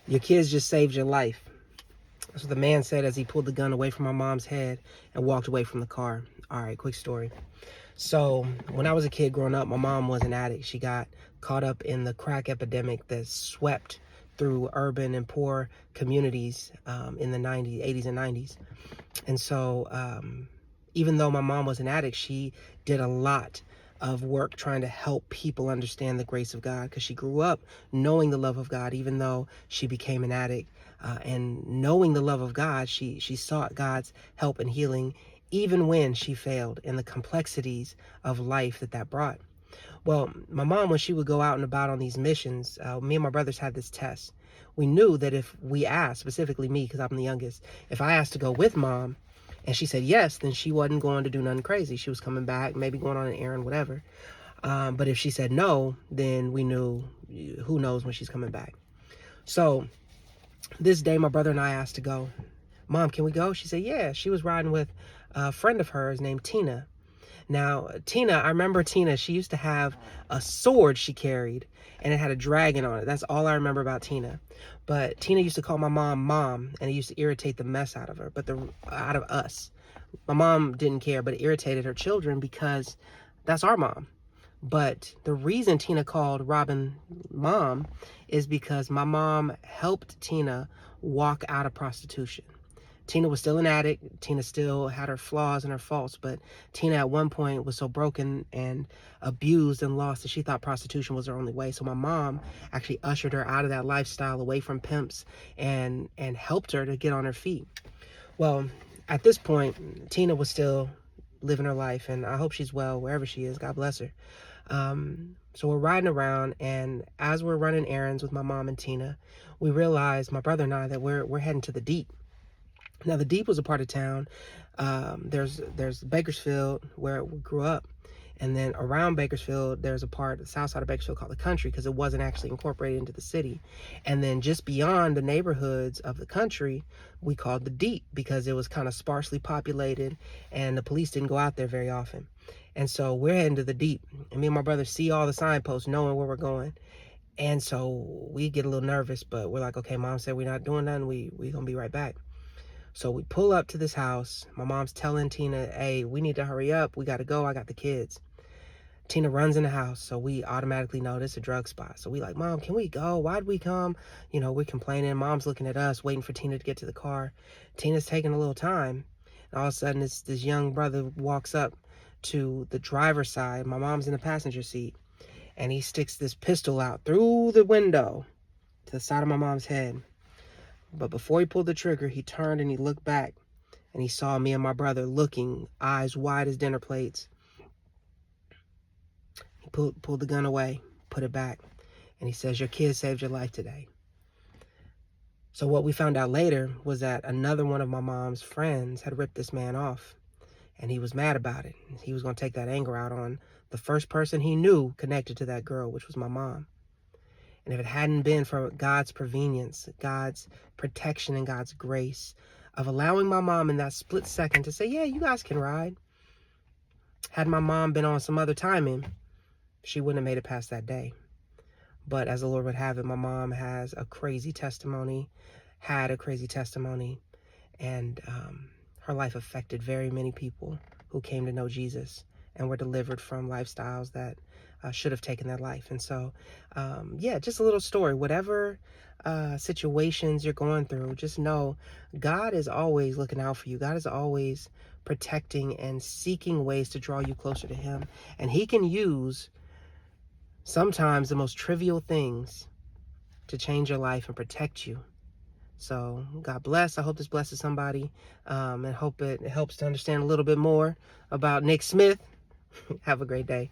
Your kids just saved your life. That's what the man said as he pulled the gun away from my mom's head and walked away from the car. All right, quick story. So when I was a kid growing up, my mom was an addict. She got caught up in the crack epidemic that swept through urban and poor communities in the 90s, 80s and 90s. And so even though my mom was an addict, she did a lot of work trying to help people understand the grace of God, because she grew up knowing the love of God, even though she became an addict. And knowing the love of God, she sought God's help and healing, even when she failed, and the complexities of life that brought. Well, my mom, when she would go out and about on these missions, me and my brothers had this test. We knew that if we asked, specifically me, because I'm the youngest, if I asked to go with mom and she said yes, then she wasn't going to do nothing crazy. She was coming back, maybe going on an errand, whatever. But if she said no, then we knew, who knows when she's coming back. So this day, my brother and I asked to go. Mom, can we go? She said, yeah. She was riding with a friend of hers named Tina. Now, Tina, I remember Tina, she used to have a sword she carried, and it had a dragon on it. That's all I remember about Tina. But Tina used to call my mom, and it used to irritate the mess out of her, out of us. My mom didn't care, but it irritated her children because that's our mom. But the reason Tina called Robin mom is because my mom helped Tina walk out of prostitution. Tina was still an addict. Tina still had her flaws and her faults, but Tina at one point was so broken and abused and lost that she thought prostitution was her only way. So my mom actually ushered her out of that lifestyle, away from pimps, and helped her to get on her feet. Well, at this point, Tina was still living her life, and I hope she's well wherever she is. God bless her. So we're riding around, and as we're running errands with my mom and Tina, we realized, my brother and I, that we're heading to the Deep. Now, the Deep was a part of town. There's Bakersfield, where we grew up. And then around Bakersfield, there's a part, the south side of Bakersfield, called the Country, because it wasn't actually incorporated into the city. And then just beyond the neighborhoods of the Country, we called the Deep, because it was kind of sparsely populated, and the police didn't go out there very often. And so we're heading to the Deep. And me and my brother see all the signposts, knowing where we're going. And so we get a little nervous, but we're like, okay, mom said we're not doing nothing. We gonna be right back. So we pull up to this house. My mom's telling Tina, hey, we need to hurry up. We got to go. I got the kids. Tina runs in the house, so we automatically know this is a drug spot. So we like, Mom, can we go? Why'd we come? You know, we're complaining. Mom's looking at us, waiting for Tina to get to the car. Tina's taking a little time. And all of a sudden, this young brother walks up to the driver's side. My mom's in the passenger seat. And he sticks this pistol out through the window to the side of my mom's head. But before he pulled the trigger, he turned and he looked back, and he saw me and my brother looking, eyes wide as dinner plates. He pulled the gun away, put it back, and he says, your kid saved your life today. So what we found out later was that another one of my mom's friends had ripped this man off, and he was mad about it. He was going to take that anger out on the first person he knew connected to that girl, which was my mom. And if it hadn't been for God's prevenience, God's protection, and God's grace of allowing my mom in that split second to say, yeah, you guys can ride. Had my mom been on some other timing, she wouldn't have made it past that day. But as the Lord would have it, my mom had a crazy testimony, and her life affected very many people who came to know Jesus and were delivered from lifestyles that should have taken their life. And so, yeah, just a little story. Whatever situations you're going through, just know God is always looking out for you. God is always protecting and seeking ways to draw you closer to Him. And He can use sometimes the most trivial things to change your life and protect you. So God bless. I hope this blesses somebody, and hope it helps to understand a little bit more about Nick Smith. Have a great day.